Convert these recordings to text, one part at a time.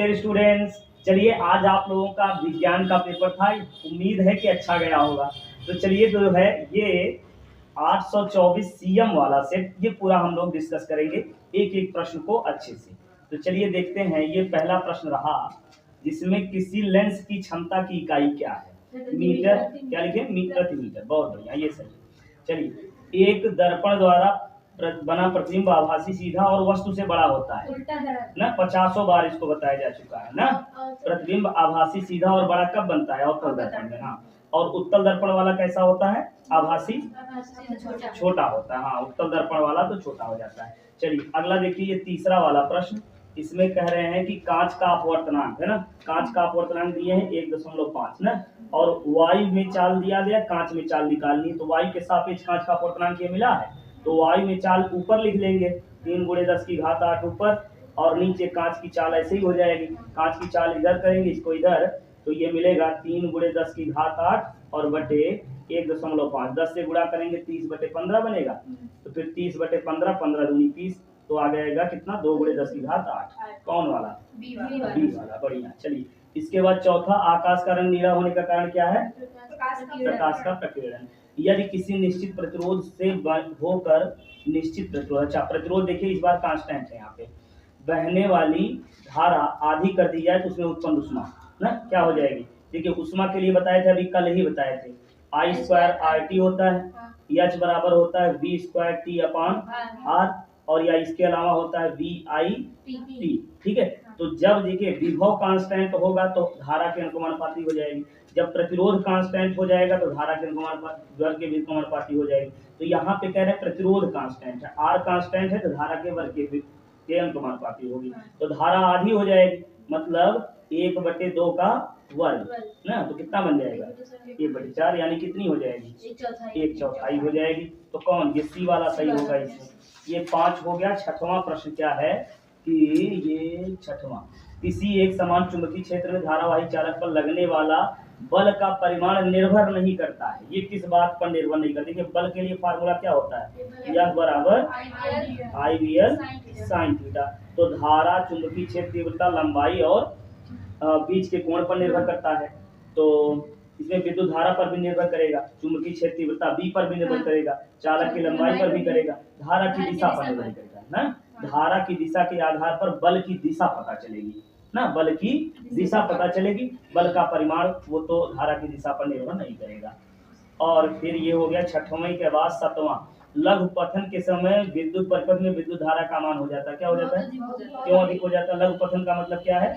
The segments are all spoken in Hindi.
डियर स्टूडेंट्स, चलिए आज आप लोगों का विज्ञान का पेपर था। उम्मीद है कि अच्छा गया होगा। तो चलिए जो है ये 824 सीएम वाला सेट ये पूरा हम लोग डिस्कस करेंगे एक एक प्रश्न को अच्छे से। तो चलिए देखते हैं। ये पहला प्रश्न रहा जिसमें किसी लेंस की क्षमता की इकाई क्या है? मीटर। क्या लिखे? प्रति मीटर। बहुत बढ़िया, ये सही। चलिए, एक दर्पण द्वारा बना प्रतिबिंब आभासी सीधा और वस्तु से बड़ा होता है ना। 50 बार इसको बताया जा चुका है ना। प्रतिबिंब आभासी सीधा और बड़ा कब बनता है? अवतल दर्पण में। हाँ, और उत्तल दर्पण वाला कैसा होता है? आभासी छोटा होता है। हाँ, उत्तल दर्पण वाला तो छोटा हो जाता है। चलिए अगला देखिए, ये तीसरा वाला प्रश्न। इसमें कह रहे हैं कि कांच का अपवर्तनांक है ना। कांच का अपवर्तनांक दिए हैं 1.5 ना, और वायु में चाल दिया गया, कांच में चाल निकालनी। तो वायु के सापेक्ष कांच का अपवर्तनांक ये मिला है, तो वायु में चाल ऊपर लिख लेंगे 3 × 10⁸ ऊपर, और नीचे कांच की चाल ऐसे ही हो जाएगी। कांच की चाल इधर करेंगे, इसको इधर, तो ये मिलेगा 3 × 10⁸ और बटे 1.5। 10 से गुणा करेंगे 30/15 बनेगा। तो फिर 30/15, 15 दूनी 30, तो आ जाएगा कितना? 2 × 10⁸। कौन वाला? बी वाला। बढ़िया। चलिए इसके बाद चौथा, आकाश का रंग नीला होने का कारण क्या है? प्रकाश का प्रकीर्णन। यदि किसी निश्चित प्रतिरोध से होकर निश्चित प्रतिरोध, अच्छा प्रतिरोध देखिए इस बार कांस्टेंट है। यहाँ पे बहने वाली धारा आधी कर दी जाए तो उसमें उत्पन्न उष्मा ना क्या हो जाएगी? देखिए उष्मा के लिए बताए थे, अभी कल ही बताए थे, I² RT होता है, H बराबर होता है V² T/R, और या इसके अलावा होता है VIT। ठीक है, तो जब देखिए विभव कांस्टेंट होगा तो धारा के अनुपाती हो जाएगी, जब प्रतिरोध कांस्टेंट हो जाएगा तो धारा के वर्ग के अनुपाती हो जाएगी। तो यहाँ पे कह रहे हैं प्रतिरोध कांस्टेंट है, R कांस्टेंट है, तो धारा के वर्ग के अनुपाती होगी, तो धारा आधी हो जाएगी, मतलब 1/2 का वर्ग ना। तो कितना बन जाएगा? 1/4, यानी कितनी हो जाएगी? 1/4 हो जाएगी। तो कौन? ये सी वाला सही होगा इसमें। ये 5 हो गया। छठवां प्रश्न क्या है कि ये छठवां, किसी एक समान चुंबकीय क्षेत्र में धारावाही चालक पर लगने वाला बल का परिमाण निर्भर नहीं करता है। ये किस बात पर निर्भर नहीं करता? देखिए बल के लिए फार्मूला क्या होता है? F बराबर IVL sin थीटा। तो धारा, चुंबकीय क्षेत्र, तीव्रता, लंबाई और बीच के कोण पर निर्भर करता है। तो इसमें विद्युत धारा पर भी निर्भर करेगा, चुंबकीय क्षेत्र तीव्रता B पर भी निर्भर करेगा, चालक की लंबाई पर भी करेगा, धारा की दिशा पर निर्भर करेगा ना। धारा की दिशा के आधार पर बल की दिशा पता चलेगी ना, बल की दिशा पता चलेगी, बल का परिमाण वो तो धारा की दिशा पर निर्भर नहीं करेगा। और फिर ये हो गया छठवें के बाद सातवां, लघु पठन के समय विद्युत परिपथ में विद्युत धारा का मान हो जाता है। क्या हो जाता है? क्यों अधिक हो जाता है? लघु पठन का मतलब क्या है?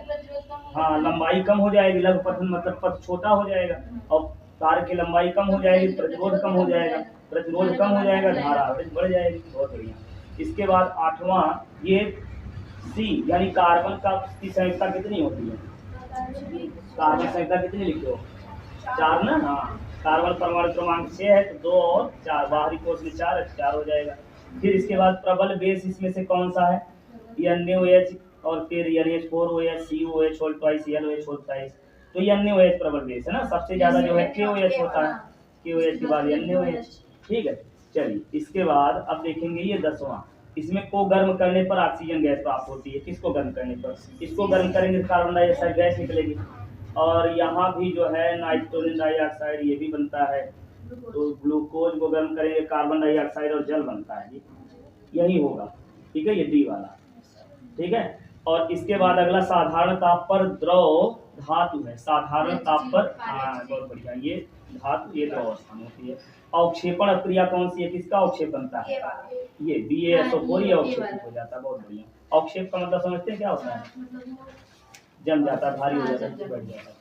हाँ, लंबाई कम हो जाएगी। लघु पठन मतलब पथ छोटा हो जाएगा, और तार की लंबाई कम हो जाएगी, प्रतिरोध कम हो जाएगा, प्रतिरोध कम हो जाएगा, धारा बढ़ जाएगी। बहुत बढ़िया। इसके बाद आठवां, ये सी यानी कार्बन की संख्या कितनी होती है? कार्बन संख्या कितनी लिखते हो? 4 ना। हाँ, कार्बन परमाणु क्रमांक 6 है, तो 2 और 4, बाहरी कोश में 4 हो जाएगा। फिर इसके बाद प्रबल बेस इसमें से कौन सा है? NaOH, और फिर NH4OH, COH whole twice, LOH whole twice. तो NaOH प्रबल बेस है ना। सबसे ज्यादा जो है KOH होता है, KOH के बाद NaOH। ठीक है, चलिए इसके बाद अब देखेंगे ये 10वां, इसमें को गर्म करने पर ऑक्सीजन गैस प्राप्त होती है। किसको गर्म करने पर? इसको गर्म करेंगे तो कार्बन डाइऑक्साइड गैस निकलेगी, और यहाँ भी जो है नाइट्रोजन डाइऑक्साइड ये भी बनता है। तो ग्लूकोज को गर्म करेंगे, कार्बन डाइऑक्साइड और जल बनता है, यही होगा। ठीक है, ये डी वाला। ठीक है, और इसके बाद अगला साधारण ताप पर द्रव धातु है। साधारण ताप पर, हाँ बहुत बढ़िया, ये धातु, ये द्रव अवस्था में होती है। अवक्षेपण क्रिया कौन सी है? किसका अवक्षेप बनता है? ये BaSO4 अवक्षेप हो जाता है। बहुत बढ़िया। अवक्षेप का मतलब समझते हैं क्या होता है? जम जाता, भारी हो जाता, बढ़ जाता।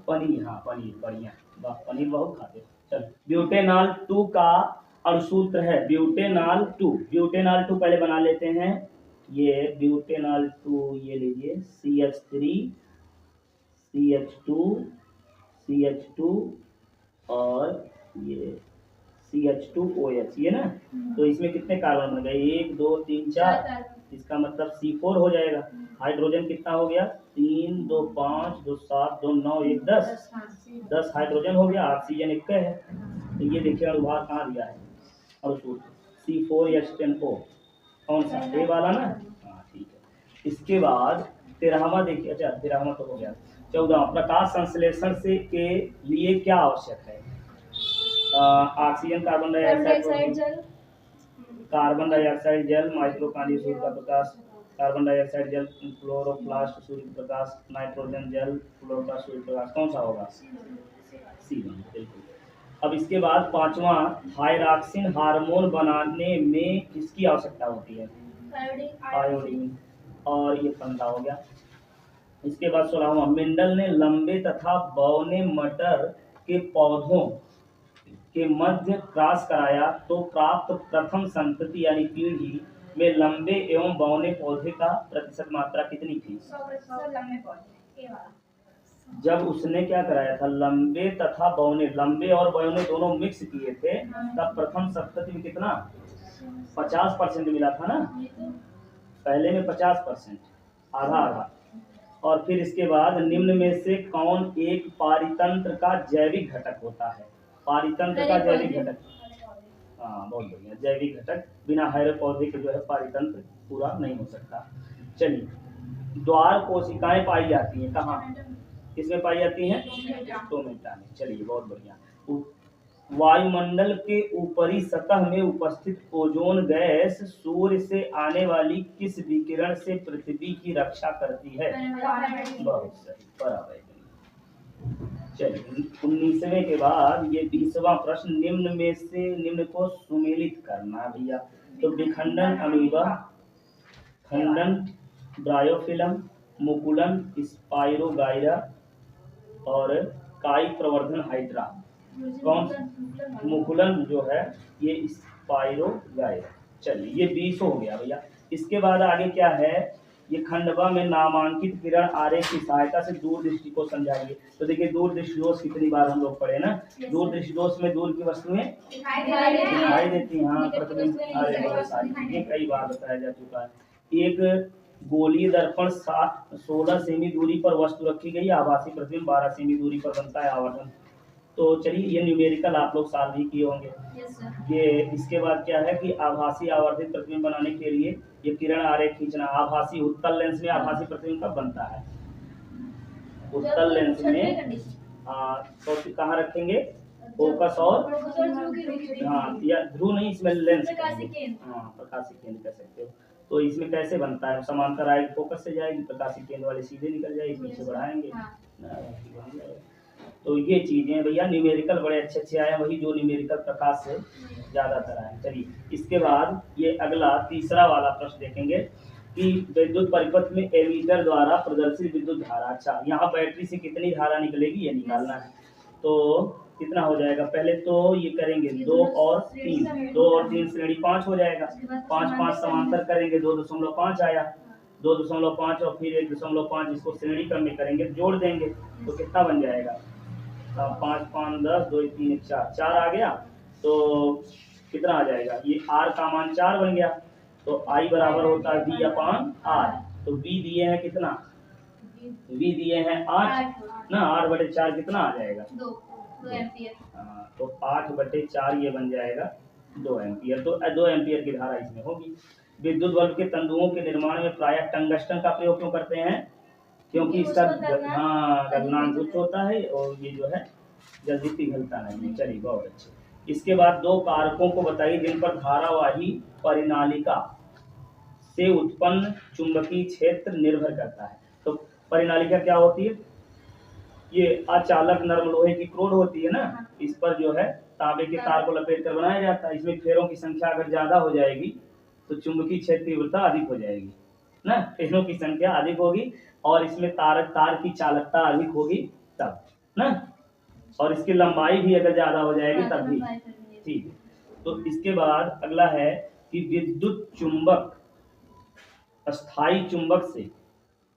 पनीर, हाँ पनीर, बढ़िया, पनीर बहुत खाते। चल, ब्यूटेनॉल 2 का अणुसूत्र है ब्यूटेनॉल 2। ब्यूटेनॉल 2 पहले बना लेते हैं। ये ब्यूटेनॉल 2, ये लीजिए CH3 CH2 और ये CH2OH, ये ना। तो इसमें कितने कार्बन बन गए? 1 2 3 4, इसका मतलब C4 हो जाएगा। हाइड्रोजन कितना हो गया? 3 2 5 2 7 2 9 1 10 हाइड्रोजन हो गया। ऑक्सीजन 1 है। तो ये देखिए अणुभार कहाँ दिया है? और C4H10O, कौन सा? ए वाला ना। हाँ ठीक है। इसके बाद 13वां देखिए, अच्छा 13वां तो हो गया। 14वां, प्रकाश संश्लेषण से के लिए क्या आवश्यक है? ऑक्सीजन, कार्बन डाइऑक्साइड जल, कार्बन डाइऑक्साइड जल, माइक्रोकांडी सूर्य का प्रकाश, कार्बन डाइऑक्साइड जल, क्लोरोप्लास्ट सूर्य प्रकाश, नाइट्रोजन जल, क्लोरोप्लास्ट सूर्य प्रकाश। कौन सा होगा? C1, बिल्कुल। अब इसके बाद 5वां, थायरॉक्सिन हार्मोन बनाने में किसकी आवश्यकता होती है? आयोडीन। और ये 15 हो गया। इसके बाद 16वां, मेंडल ने लंबे तथा बौने मटर के पौधों के मध्य क्रॉस कराया तो प्राप्त प्रथम संतति यानी पीढ़ी में लंबे एवं बौने पौधे का प्रतिशत मात्रा कितनी थी? 100%। जब उसने क्या कराया था? लंबे तथा बौने, लंबे और बौने दोनों मिक्स किए थे, तब प्रथम संतति में कितना? 50% मिला था ना, पहले में 50%, आधा आधा। और फिर इसके बाद निम्न में से कौन एक पारितंत्र का जैविक घटक होता है? पारितंत्र का जैविक घटक, हाँ बहुत बढ़िया, जैविक घटक। बिना हरे पौधे के जो है पारितंत्र पूरा नहीं हो सकता। चलिए, द्वार कोशिकाएं पाई जाती हैं कहाँ? किसमें पाई जाती हैं? स्टोमेटा में। चलिए बहुत बढ़िया। वायुमंडल के ऊपरी सतह में उपस्थित ओजोन गैस सूर्य से आने वाली किस विकिरण से पृथ्वी की रक्षा करती है? बहुत सही, बराबर। चलिए 19वें के बाद ये 20वां प्रश्न, निम्न में से निम्न को सुमेलित करना भैया। तो विखंडन अमीबा, खंडन ब्रायोफिलम, मुकुलन स्पाइरोगाइरा और काई प्रवर्धन हाइड्रा। कौन? मुकुलन जो है ये स्पाइरोगाइरा। चलिए ये 20 हो गया भैया। इसके बाद आगे क्या है? ये खंडवा में नामांकित किरण आरेख की सहायता से दूरदृष्टि को समझाइए। तो देखिए दूरदृष्टि दोष कितनी बार हम लोग पढ़े ना, दूरदृष्टि दोष में दूर की वस्तुएं दिखाई देती हैं। हाँ, प्रतिबिंब, अरे बहुत सारी चीजें कई बार बताया जा चुका है। एक गोलीय दर्पण 16 सेमी दूरी पर वस्तु रखी गई, आभासी प्रतिबिंब 12 सेमी दूरी पर बनता है आवर्धन। तो चलिए ये न्यूमेरिकल आप लोग सॉल्व ही किए होंगे। ये इसके बाद क्या है कि आभासी आवर्धित प्रतिबिंब बनाने के लिए ये किरण आरेख खींचना। आभासी उत्तल लेंस में आभासी प्रतिबिंब कब बनता है? उत्तल लेंस में तो कहाँ रखेंगे? फोकस और हाँ, या ध्रुव नहीं, इसमें लेंस, हाँ प्रकाशिक केंद्र कह सकते हो। तो इसमें कैसे बनता है? समांतर आएगी, फोकस से जाएगी, प्रकाशिक केंद्र वाले सीधे निकल जाएगी, पीछे बढ़ाएंगे। तो ये चीजें भैया न्यूमेरिकल बड़े अच्छे अच्छे आए हैं, वही जो न्यूमेरिकल प्रकाश से ज्यादातर आए। चलिए इसके बाद ये अगला तीसरा वाला प्रश्न देखेंगे कि विद्युत परिपथ में एमीटर द्वारा प्रदर्शित विद्युत धारा। अच्छा, यहाँ बैटरी से कितनी धारा निकलेगी ये निकालना है। तो कितना हो जाएगा? पहले तो ये करेंगे 2 और 3, 2 और 3 श्रेणी 5 हो जाएगा। 5 5 समांतर करेंगे, 2.5 आया, 2.5 और फिर 1.5 इसको श्रेणी क्रम में करेंगे, जोड़ देंगे तो कितना बन जाएगा? 5 5 10, 2 3 1 4, 4 आ गया। तो कितना आ जाएगा? ये R का मान 4 बन गया। तो I बराबर होता है V अपान R। तो V दिए हैं कितना? V दिए हैं 8 ना, 8/4 कितना आ जाएगा? 2 एम्पियर। तो 8/4 ये बन जाएगा 2 एम्पियर। तो 2 एम्पियर की धारा इसमें होगी। विद्युत बल्ब के तंतुओं के निर्माण में प्रायः टंगस्टन का प्रयोग क्यों करते हैं? क्योंकि इसका गलनांक उच्च होता है और ये जो है जल्दी पिघलता नहीं। चलिए बहुत अच्छे। इसके बाद 2 कारकों को बताइए जिन पर धारावाही परिनालिका से उत्पन्न चुंबकीय क्षेत्र निर्भर करता है। तो परिनालिका क्या होती है? ये अचालक नरम लोहे की क्रोड होती है ना, इस पर जो है तांबे के तार को लपेट कर बनाया जाता है। इसमें फेरों की संख्या अगर ज्यादा हो जाएगी तो चुंबकीय क्षेत्र तीव्रता अधिक हो जाएगी ना, फेरों की संख्या अधिक होगी और इसमें तार की चालकता अधिक होगी तब ना, और इसकी लंबाई भी अगर ज्यादा हो जाएगी तब भी। ठीक है। तो इसके बाद अगला है कि विद्युत चुंबक अस्थायी चुंबक से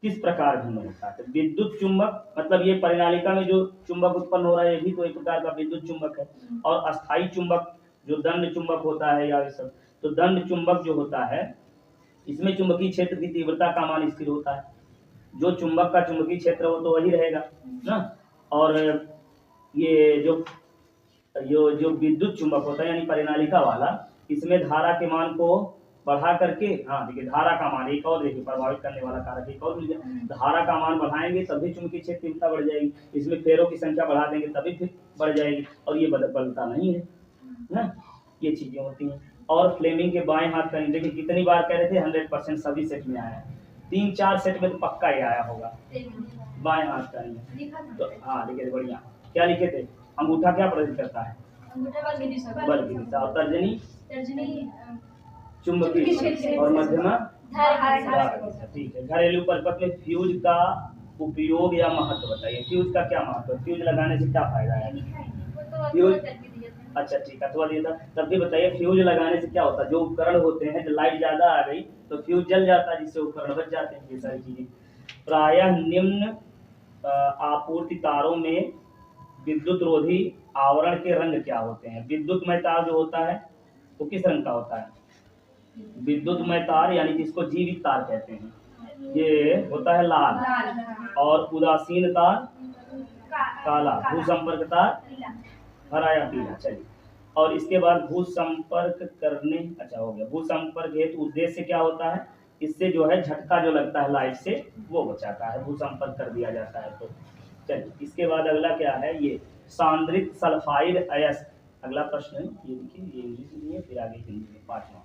किस प्रकार भिन्न होता है? विद्युत चुंबक मतलब ये परिनालिका में जो चुंबक उत्पन्न हो रहा है ये भी तो एक प्रकार का विद्युत चुंबक है। और अस्थायी चुंबक जो दंड चुंबक होता है या ये सब, तो दंड चुंबक जो होता है इसमें चुंबकीय क्षेत्र की तीव्रता का मान स्थिर होता है। जो चुंबक का चुंबकीय क्षेत्र हो तो वही रहेगा ना। और ये जो विद्युत चुंबक होता है यानी परिनालिका वाला, इसमें धारा के मान को बढ़ा करके, हाँ देखिए धारा का मान एक और, देखिए प्रभावित करने वाला कारक एक और मिल गया। धारा का मान बढ़ाएंगे तभी चुंबकीय क्षेत्र तीव्रता बढ़ जाएगी, इसमें फेरों की संख्या बढ़ा देंगे तभी फिर बढ़ जाएगी, और ये बदलता नहीं है ना, ये चीजें होती हैं। और फ्लेमिंग के बाएं हाथ का, देखिए कितनी बार कह रहे थे 100% सभी सेट में आया है, 3-4 सेट में तो पक्का ही आया होगा बाएं हाथ का नहीं। तो हाँ लिखे बढ़िया, क्या लिखे थे, अंगूठा क्या प्रदर्शित करता है, बल की दिशा, और तर्जनी चुंबकीय और मध्यमा धारा। ठीक है, घरेलू परिपथ में फ्यूज का उपयोग या महत्व बताइए, फ्यूज का क्या महत्व है, फ्यूज लगाने से क्या फायदा है, फ्यूज, अच्छा ठीक है, अथवा दिया था, तब भी बताइए फ्यूज लगाने से क्या होता है, जो उपकरण होते हैं, जो लाइट ज्यादा आ गई तो फ्यूज जल जाता है, जिससे उपकरण बच जाते हैं, ये सारी चीजें। प्रायः निम्न आपूर्ति तारों में विद्युत रोधी आवरण के रंग क्या होते हैं, विद्युतमय तार जो होता है वो किस रंग का होता है, विद्युतमय तार यानी जिसको जीवित तार कहते हैं, ये होता है लाल, और उदासीन तार काला, भूसंपर्क तार हरा या पीला। चलिए, और इसके बाद भूसंपर्क करने, अच्छा हो गया, भूसंपर्क हेतु उद्देश्य क्या होता है, इससे जो है झटका जो लगता है लाइट से वो बचाता है, भूसंपर्क कर दिया जाता है तो। चलिए, इसके बाद अगला क्या है, ये सांद्रित सल्फाइड अयस्क, अगला प्रश्न है ये, देखिए ये इंग्लिश में है, फिर आगे हिंदी में, 5वां।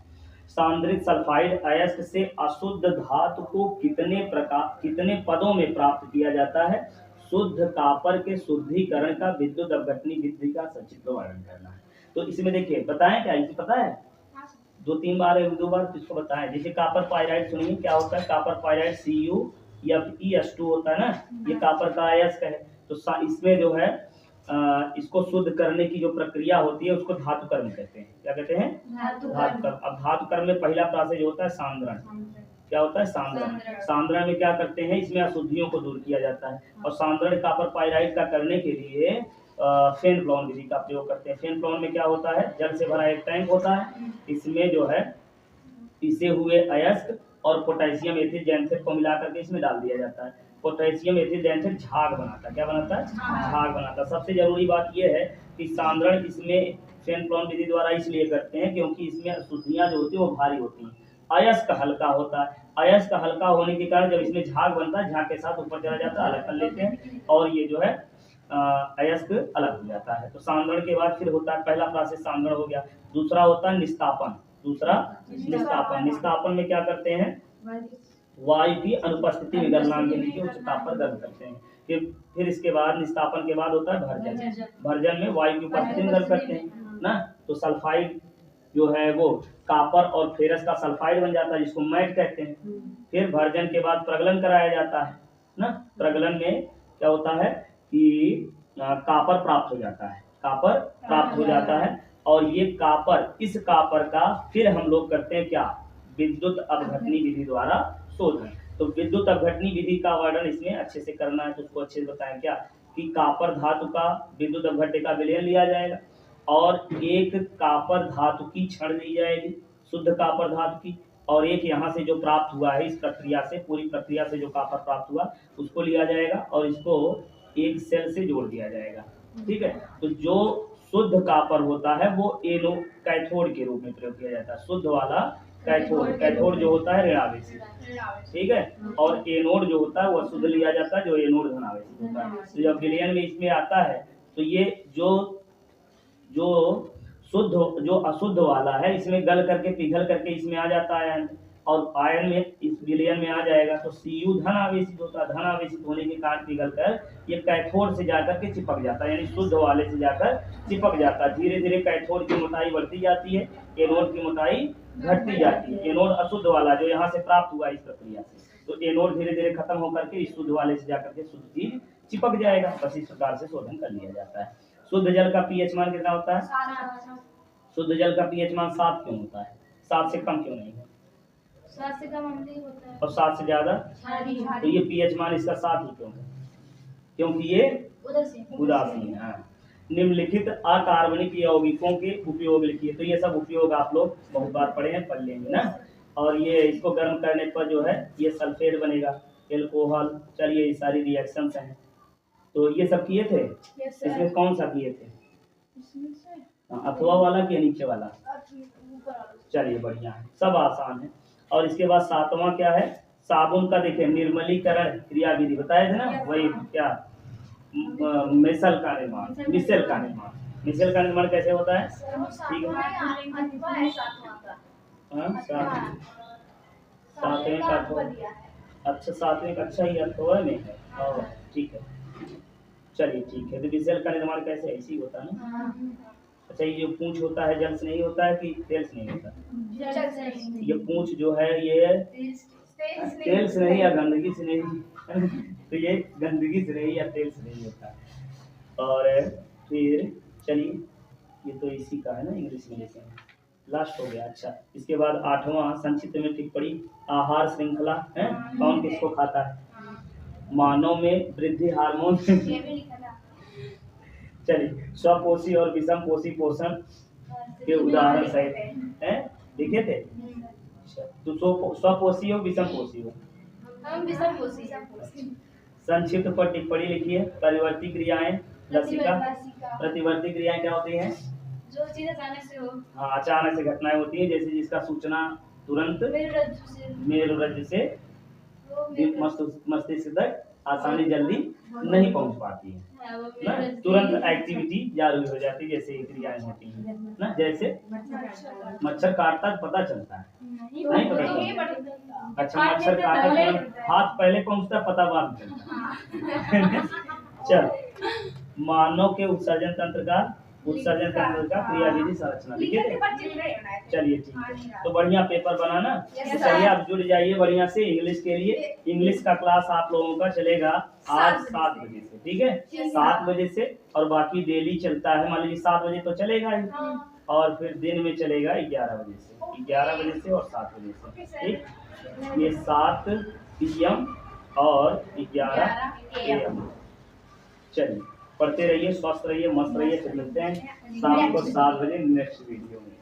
सांद्रित सल्फाइड अयस्क से अशुद्ध धातु को कितने पदों में प्राप्त किया जाता है, शुद्ध कापर के शुद्धिकरण का विद्युत अपघटनी विधि का सचित्र वर्णन करना है। तो इसमें देखिए बताएं क्या, इसे पता है, 2-3 बार 1-2 बार इसको बताएं। जैसे कापर पाइराइड सुनिए क्या होता है, कापर पाइराइड CuFeS2 होता है ना, ये कापर का अयस्क है। तो इसमें जो है इसको शुद्ध करने की जो प्रक्रिया होती है उसको धातु कर्म कहते हैं, क्या कहते हैं, धातु कर्म। अब धातु कर्म में पहला प्रोसेस जो होता है सांद्रण, क्या होता है, सांद्रण। सांद्रण में क्या करते हैं, इसमें अशुद्धियों को दूर किया जाता है, और सांद्रण कापर पाइराइड का करने के लिए फेन-फ्लॉन विधि का प्रयोग करते हैं। फेन-फ्लॉन में क्या होता है, जल से भरा एक टैंक होता है, इसमें जो है पिसे हुए अयस्क और पोटेशियम एथिल जैंथेट को मिलाकर के इसमें डाल दिया जाता है। पोटेशियम एथिल जैंथेट झाग बनाता है, क्या बनाता है, झाग बनाता है। सबसे जरूरी बात यह है कि सांद्रण इसमें फेन-फ्लॉन विधि द्वारा इसलिए करते हैं क्योंकि इसमें अशुद्धियां जो होती है वो भारी होती हैं, अयस्क हल्का होता है। अयस्क हल्का होने के कारण जब इसमें झाग बनता है, झाग के साथ ऊपर चला जाता है, अलग कर लेते हैं, और ये जो है अयस्क अलग हो जाता है। तो सांद्रण के बाद फिर होता है, पहला प्रोसेस सांद्रण हो गया, दूसरा होता है निस्तापन। दूसरा निस्तापन, निस्तापन में क्या करते हैं, वायु की अनुपस्थिति में गलनांक के नीचे उच्च ताप पर गर्म करते हैं। फिर इसके बाद निस्तापन के बाद होता है भर्जन। भर्जन में वायु की उपस्थिति में गर्म करते हैं ना, तो सल्फाइड जो है वो कापर और फेरस का सल्फाइड बन जाता है, जिसको मैट कहते हैं। फिर भर्जन के बाद प्रगलन कराया जाता है ना, प्रगलन में क्या होता है कि कापर प्राप्त हो जाता है, कापर प्राप्त हो जाता है, और ये कापर, इस कापर का फिर हम लोग करते हैं क्या, विद्युत अपघटनी विधि द्वारा शोधन। तो विद्युत अपघटनी विधि का वर्णन इसमें अच्छे से करना है, तो उसको अच्छे से बताएं क्या, कि कापर धातु का विद्युत अपघट्य का विलयन लिया जाएगा, और एक कापर धातु की छड़ ली जाएगी, शुद्ध कापर धातु की, और एक यहाँ से जो प्राप्त हुआ है इस प्रक्रिया से, पूरी प्रक्रिया से जो कापर प्राप्त हुआ उसको लिया जाएगा, और इसको एक सेल से जोड़ दिया जाएगा। ठीक है, तो जो शुद्ध कापर होता है वो कैथोड के रूप में प्रयोग किया जाता है, शुद्ध वाला कैथोड, कैथोड जो होता है ऋणावेशी, ठीक है, और एनोड जो होता है वो अशुद्ध लिया जाता है, जो एनोड धनावेशी होता है। तो जब विलयन में इसमें आता है तो ये जो शुद्ध जो अशुद्ध वाला है इसमें गल करके पिघल करके इसमें आ जाता है, और आयन में इस विलयन में आ जाएगा, तो Cu धन आवेशित होता है, धन आवेशित होने के कारण पिघल कर ये कैथोड से जाकर के चिपक जाता है, यानी शुद्ध वाले से जाकर चिपक जाता है। धीरे धीरे कैथोड की मोटाई बढ़ती जाती है, एनोड की मोटाई घटती जाती है। एनोड अशुद्ध वाला जो यहाँ से प्राप्त हुआ इस प्रक्रिया से, तो एनोड धीरे धीरे खत्म होकर के इस शुद्ध वाले से जाकर के शुद्ध चीज चिपक जाएगा, बस इस प्रकार से शोधन कर लिया जाता है। शुद्ध जल का पीएच मान कितना होता है, शुद्ध जल का पीएच मान 7 क्यों होता है, 7 से कम क्यों नहीं है, 7 से कम नहीं होता है, और 7 से ज्यादा, तो ये पीएच मान इसका 7 ही क्यों है, क्योंकि ये उदासीन है। निम्नलिखित अकार्बनिक यौगिकों के उपयोग लिखिए, तो ये सब उपयोग आप लोग बहुत बार पढ़े हैं, पढ़ लेंगे ना। और ये इसको गर्म करने पर जो है ये सल्फेट बनेगा, एल्कोहल। चलिए ये सारी रिएक्शंस हैं, तो ये सब किए थे, इसमें कौन सा किए थे, अथवा वाला कि नीचे वाला? चलिए बढ़िया है, सब आसान है। और इसके बाद 7वां क्या है? साबुन का देखिए निर्मलीकरण क्रियाविधि बताए थे ना, वही क्या मिसल का निर्माण, मिसेल का निर्माण। मिसेल का निर्माण कैसे होता है? ठीक है, हाँ, सातवें का अथवा, अच्छा सातवें का अच्छा ही अथवा में है, और ठीक है, चलिए ठीक है। तो मिसेल का निर्माण कैसे? ऐसे ही होता है ना। अच्छा, ये जो पूंछ होता है जल से नहीं होता है कि तेल से नहीं होता है? ये पूंछ जो है ये तेल से नहीं या गंदगी से नहीं तो ये गंदगी से नहीं या तेल से नहीं होता है। और फिर चलिए, ये तो इसी का है ना, इंग्लिश में लिखे हैं, लास्ट हो गया। अच्छा, इसके बाद 8वां संक्षिप्त में टिप्पणी, आहार श्रृंखला है, कौन किसको खाता है? मानव में वृद्धि हार्मोन चलिए, स्वपोषी और विषम पोषी पोषण के उदाहरण सहित हैं, लिखे थे? अच्छा, तो स्वपोषी हो विषम पोषी हो? संक्षिप्त पर टिप्पणी लिखिए। परिवर्ती क्रियाएं, लसिका। प्रतिवर्ती क्रियाएं क्या होती हैं? जो चीज अचानक से हो। हाँ, अचानक से घटनाएं होती हैं, जैसे जिसका सूचना तुरंत मेरुरज्जु से मस्तिष्क तक आसानी जल्दी नहीं पहुंच पाती है ना, तुरंत एक्टिविटी जारी हो जाती है, जैसे क्रियाएं होती हैं ना। जैसे मच्छर काटता है पता चलता है, नहीं पता चलता। अच्छा, मच्छर काटा तुरंत हाथ पहले पहुंचता है, पता बाद में चलता। चल, मानव के उत्सर्जन तंत्र का क्रियाविधि संरचना लिखे थे? चलिए ठीक है, तो बढ़िया पेपर बनाना। तो चलिए आप जुड़ जाइए बढ़िया से इंग्लिश के लिए। इंग्लिश का क्लास आप लोगों का चलेगा आज 7 बजे से, ठीक है, 7 बजे से, और बाकी डेली चलता है। मान लीजिए 7 बजे तो चलेगा ही, और फिर दिन में चलेगा 11 बजे से, 11 बजे से और 7 बजे से, ठीक। ये 7 PM और 11 AM। चलिए, पढ़ते रहिए, स्वस्थ रहिए, मस्त रहिए। फिर मिलते हैं शाम को 7 बजे नेक्स्ट वीडियो में।